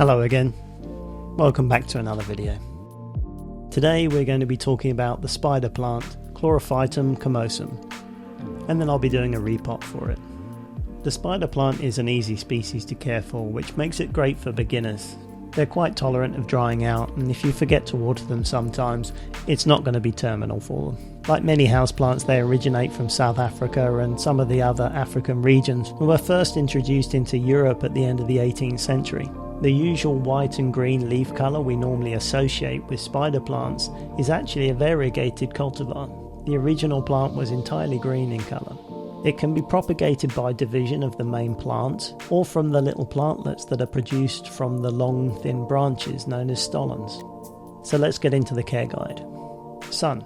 Hello again, welcome back to another video. Today we're going to be talking about the spider plant Chlorophytum Comosum, and then I'll be doing a repot for it. The spider plant is an easy species to care for, which makes it great for beginners. They're quite tolerant of drying out, and if you forget to water them sometimes, it's not going to be terminal for them. Like many houseplants, they originate from South Africa and some of the other African regions, and were first introduced into Europe at the end of the 18th century. The usual white and green leaf colour we normally associate with spider plants is actually a variegated cultivar. The original plant was entirely green in colour. It can be propagated by division of the main plant or from the little plantlets that are produced from the long thin branches known as stolons. So let's get into the care guide. Sun.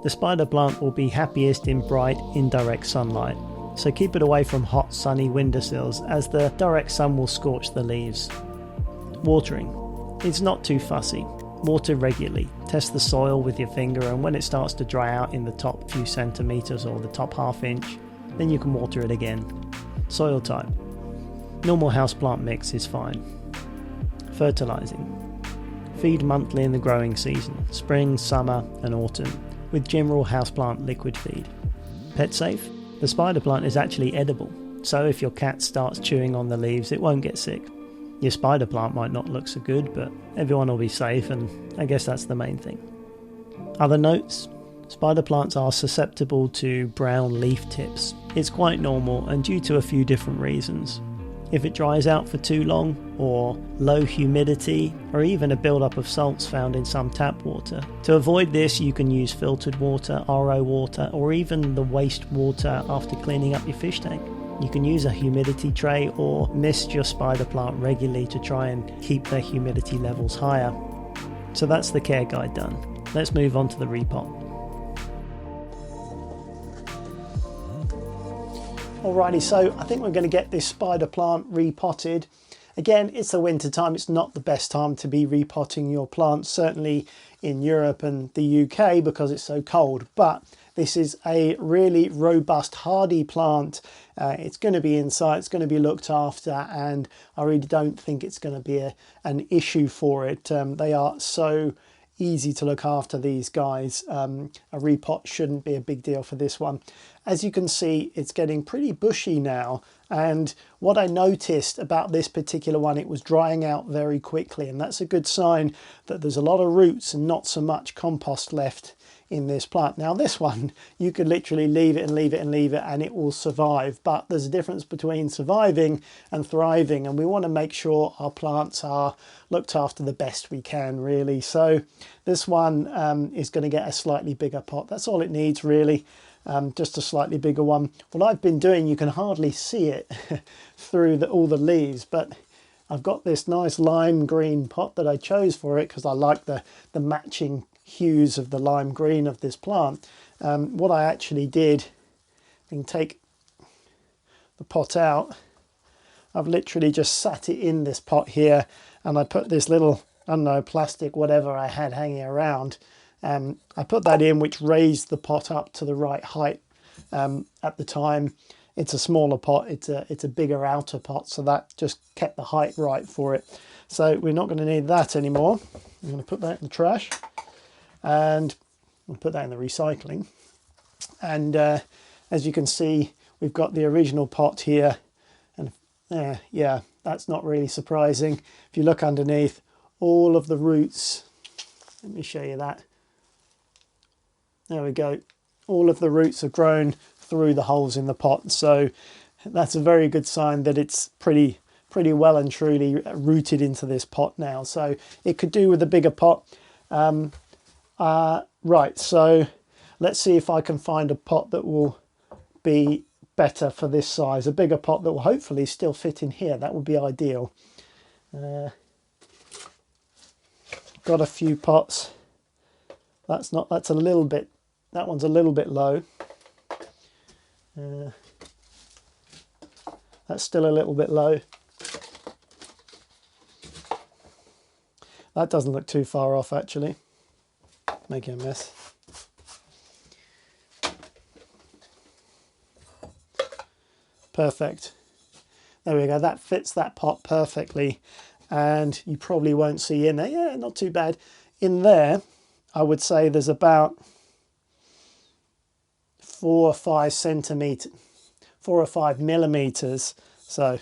The spider plant will be happiest in bright indirect sunlight, so keep it away from hot sunny windowsills as the direct sun will scorch the leaves. Watering. It's not too fussy. Water regularly. Test the soil with your finger, and when it starts to dry out in the top few centimetres or the top half inch, then you can water it again. Soil type. Normal houseplant mix is fine. Fertilising. Feed monthly in the growing season, spring, summer and autumn, with general houseplant liquid feed. Pet safe. The spider plant is actually edible, so if your cat starts chewing on the leaves it won't get sick. Your spider plant might not look so good, but everyone will be safe, and I guess that's the main thing. Other notes: spider plants are susceptible to brown leaf tips. It's quite normal and due to a few different reasons. If it dries out for too long, or low humidity, or even a build-up of salts found in some tap water. To avoid this, you can use filtered water, RO water, or even the waste water after cleaning up your fish tank. You can use a humidity tray or mist your spider plant regularly to try and keep their humidity levels higher. So that's the care guide done. Let's move on to the repot. Alrighty, so I think we're going to get this spider plant repotted. Again, it's the winter time. It's not the best time to be repotting your plants, certainly in Europe and the UK because it's so cold, but this is a really robust, hardy plant. It's going to be inside, it's going to be looked after, and I really don't think it's going to be an issue for it. They are so easy to look after, these guys. A repot shouldn't be a big deal for this one. As you can see, it's getting pretty bushy now, and what I noticed about this particular one, it was drying out very quickly, and that's a good sign that there's a lot of roots and not so much compost left in this plant. Now this one, you could literally leave it and leave it and leave it and it will survive, but there's a difference between surviving and thriving, and we want to make sure our plants are looked after the best we can, really. So this one is going to get a slightly bigger pot. That's all it needs, really. Just a slightly bigger one. What I've been doing, you can hardly see it through all the leaves, but I've got this nice lime green pot that I chose for it because I like the matching hues of the lime green of this plant. What I actually did, I can take the pot out. I've literally just sat it in this pot here, and I put this little, I don't know, plastic whatever I had hanging around. I put that in, which raised the pot up to the right height. At the time, it's a smaller pot, it's a bigger outer pot, so that just kept the height right for it. So we're not going to need that anymore. I'm going to put that in the trash, and I'll put that in the recycling. And as you can see, we've got the original pot here, and yeah, that's not really surprising. If you look underneath, all of the roots, let me show you that. There we go. All of the roots have grown through the holes in the pot, so that's a very good sign that it's pretty well and truly rooted into this pot now. So it could do with a bigger pot. Right, so let's see if I can find a pot that will be better for this size. A bigger pot that will hopefully still fit in here. That would be ideal. Got a few pots. That's a little bit, that one's a little bit low. That's still a little bit low. That doesn't look too far off, actually. Making a mess. Perfect. There we go, that fits that pot perfectly. and you probably won't see in there, yeah, not too bad. In there, I would say there's about 4 or 5 centimeters, 4 or 5 millimeters, so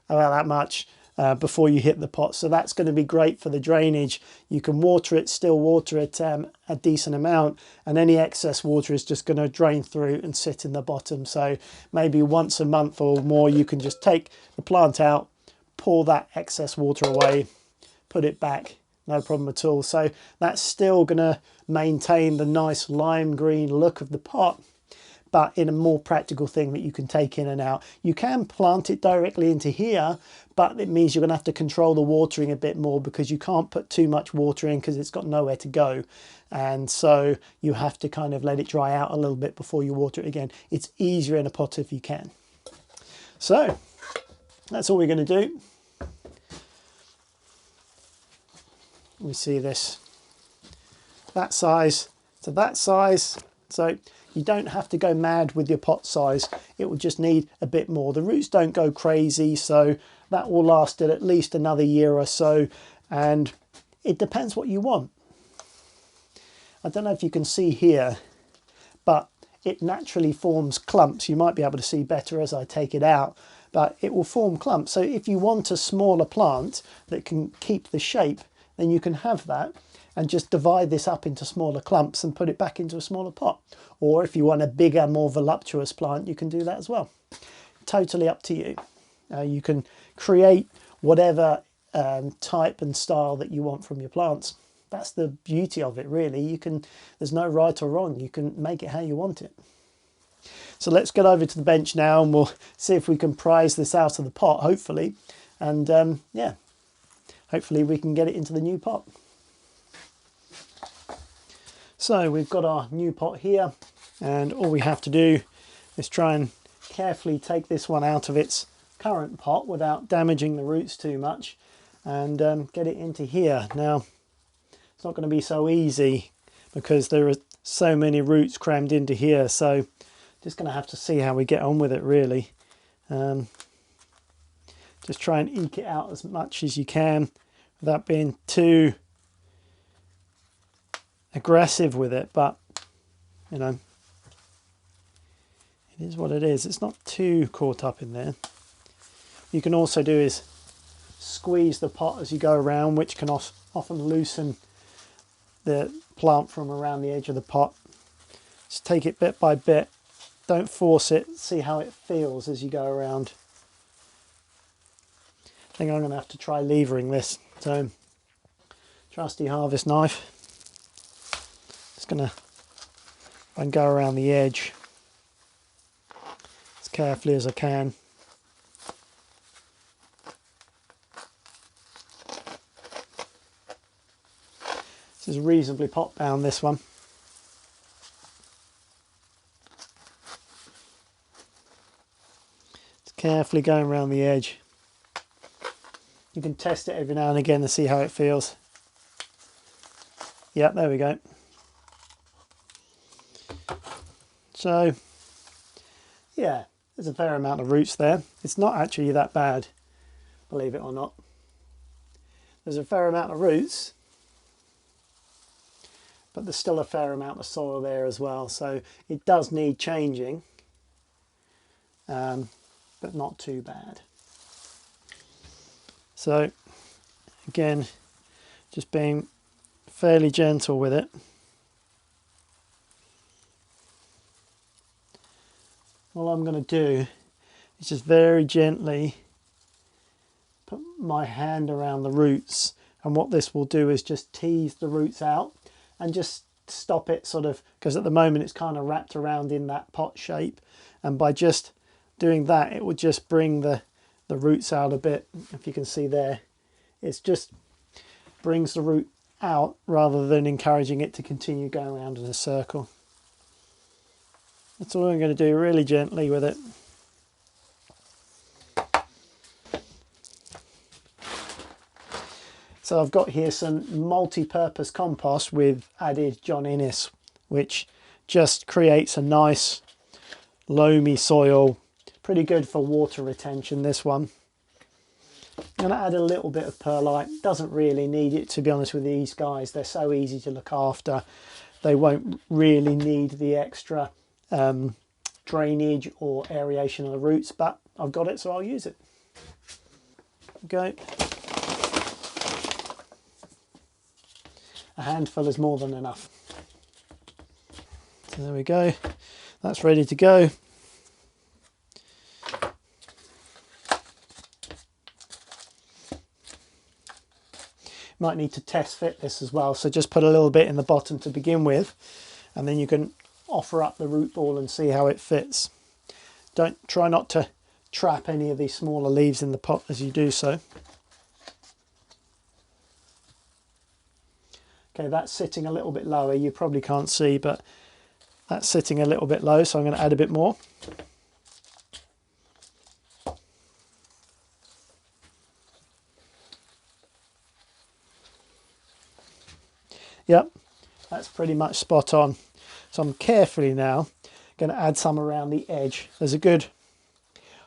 about that much before you hit the pot. So that's going to be great for the drainage. You can water it, still water it a decent amount, and any excess water is just going to drain through and sit in the bottom. So maybe once a month or more, you can just take the plant out, pour that excess water away, put it back, no problem at all. So that's still going to maintain the nice lime green look of the pot, but in a more practical thing that you can take in and out. You can plant it directly into here, but it means you're going to have to control the watering a bit more, because you can't put too much water in because it's got nowhere to go. And so you have to kind of let it dry out a little bit before you water it again. It's easier in a pot if you can. So that's all we're going to do. We see this, that size to that size. So you don't have to go mad with your pot size. It will just need a bit more. The roots don't go crazy, so that will last it at least another year or so. And it depends what you want. I don't know if you can see here, but it naturally forms clumps. You might be able to see better as I take it out, but it will form clumps. So if you want a smaller plant that can keep the shape, then you can have that and just divide this up into smaller clumps and put it back into a smaller pot. Or if you want a bigger, more voluptuous plant, you can do that as well. Totally up to you. You can create whatever type and style that you want from your plants. That's the beauty of it, really. There's no right or wrong. You can make it how you want it. So let's get over to the bench now, and we'll see if we can prise this out of the pot, hopefully. And yeah, hopefully we can get it into the new pot. So we've got our new pot here, and all we have to do is try and carefully take this one out of its current pot without damaging the roots too much, and get it into here. Now, it's not going to be so easy because there are so many roots crammed into here, so just going to have to see how we get on with it, really. Just try and eke it out as much as you can without being too aggressive with it, but you know, it is what it is. It's not too caught up in there. You can also do is squeeze the pot as you go around, which can often loosen the plant from around the edge of the pot. Just take it bit by bit, don't force it, see how it feels as you go around. I think I'm going to have to try levering this. So, trusty harvest knife. Just going to go around the edge as carefully as I can. This is reasonably pot bound, this one. Just carefully going around the edge. You can test it every now and again to see how it feels. Yeah, there we go. So, yeah, there's a fair amount of roots there. It's not actually that bad, believe it or not. There's a fair amount of roots, but there's still a fair amount of soil there as well. So it does need changing, but not too bad. So again, just being fairly gentle with it. All I'm going to do is just very gently put my hand around the roots, and what this will do is just tease the roots out and just stop it sort of, because at the moment it's kind of wrapped around in that pot shape, and by just doing that it will just bring the roots out a bit. If you can see there, it's just brings the root out rather than encouraging it to continue going around in a circle. That's all I'm going to do, really gently with it. So I've got here some multi-purpose compost with added John Innes, which just creates a nice loamy soil. Pretty good for water retention, this one. I'm going to add a little bit of perlite. Doesn't really need it, to be honest with these guys. They're so easy to look after. They won't really need the extra drainage or aeration of the roots, but I've got it, so I'll use it. Go. A handful is more than enough. So there we go. That's ready to go. Might need to test fit this as well, so just put a little bit in the bottom to begin with, and then you can offer up the root ball and see how it fits. Try not to trap any of these smaller leaves in the pot as you do so. Okay, that's sitting a little bit lower. You probably can't see, but that's sitting a little bit low, so I'm going to add a bit more. Yep, that's pretty much spot on. So I'm carefully now going to add some around the edge. There's a good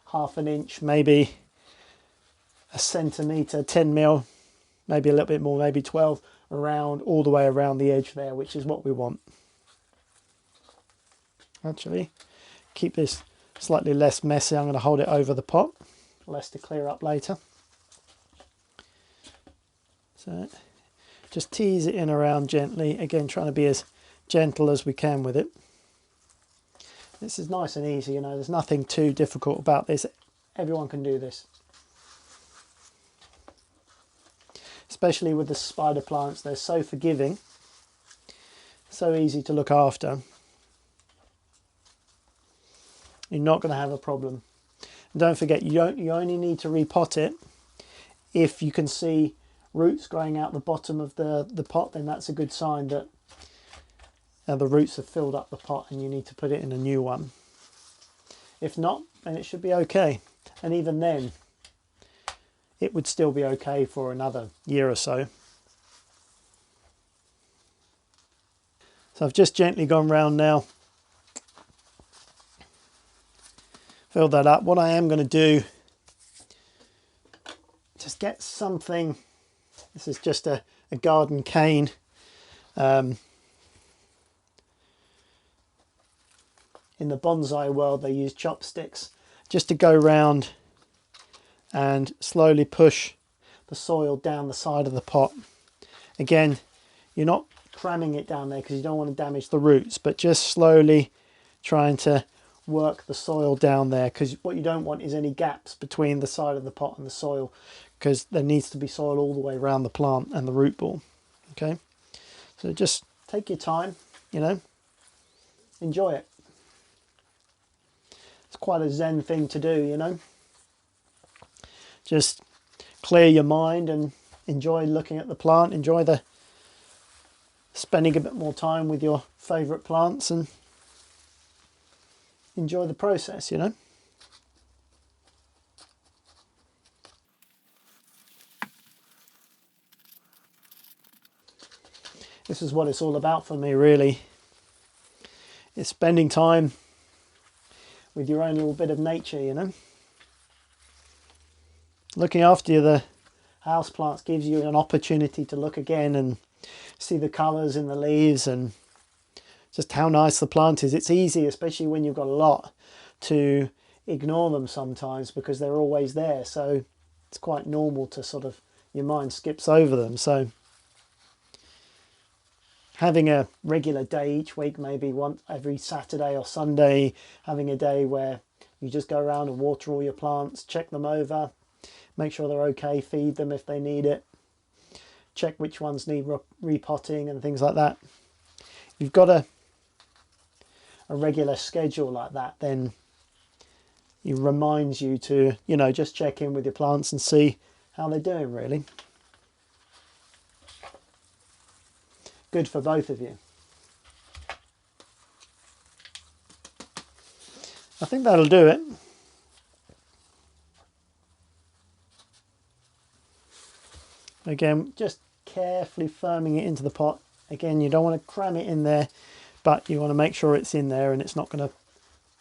½ an inch, maybe a centimetre, 10 mil, maybe a little bit more, maybe 12, around, all the way around the edge there, which is what we want. Actually, keep this slightly less messy. I'm going to hold it over the pot, less to clear up later. So just tease it in around gently, again trying to be as gentle as we can with it. This is nice and easy, you know, there's nothing too difficult about this. Everyone can do this. Especially with the spider plants, they're so forgiving, so easy to look after. You're not going to have a problem. And don't forget, you only need to repot it if you can see roots growing out the bottom of the pot. Then that's a good sign that the roots have filled up the pot and you need to put it in a new one. If not, then it should be okay. And even then, it would still be okay for another year or so. So I've just gently gone round now, filled that up. What I am going to do, just get something. This is just a garden cane. In the bonsai world, they use chopsticks just to go round and slowly push the soil down the side of the pot. Again, you're not cramming it down there because you don't want to damage the roots, but just slowly trying to work the soil down there, because what you don't want is any gaps between the side of the pot and the soil, because there needs to be soil all the way around the plant and the root ball. Okay, so just take your time, you know, enjoy it. It's quite a zen thing to do, you know. Just clear your mind and enjoy looking at the plant, enjoy the spending a bit more time with your favourite plants and enjoy the process, you know. This is what it's all about for me, really. It's spending time with your own little bit of nature, you know. Looking after the houseplants gives you an opportunity to look again and see the colours in the leaves and just how nice the plant is. It's easy, especially when you've got a lot, to ignore them sometimes because they're always there. So it's quite normal to sort of, your mind skips over them. So having a regular day each week, maybe once every Saturday or Sunday, having a day where you just go around and water all your plants, check them over, make sure they're okay, feed them if they need it, check which ones need repotting and things like that. If you've got a regular schedule like that, then it reminds you to, you know, just check in with your plants and see how they're doing, really. Good for both of you. I think that'll do it. Again, just carefully firming it into the pot. Again, you don't want to cram it in there, but you want to make sure it's in there and it's not going to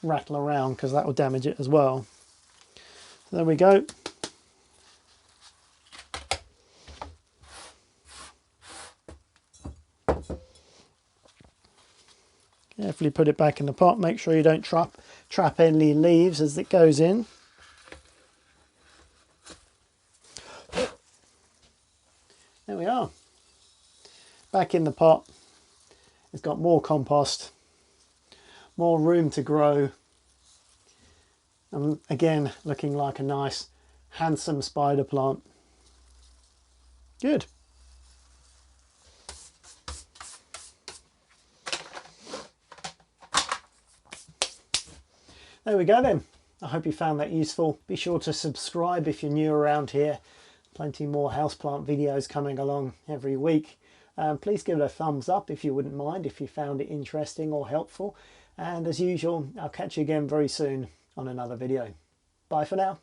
rattle around because that will damage it as well. So there we go. carefully put it back in the pot. Make sure you don't trap any leaves as it goes in. There we are. Back in the pot. It's got more compost, more room to grow. And again, looking like a nice, handsome spider plant. Good. There we go then. I hope you found that useful. Be sure to subscribe if you're new around here. Plenty more houseplant videos coming along every week. Please give it a thumbs up if you wouldn't mind, if you found it interesting or helpful. And as usual, I'll catch you again very soon on another video. Bye for now.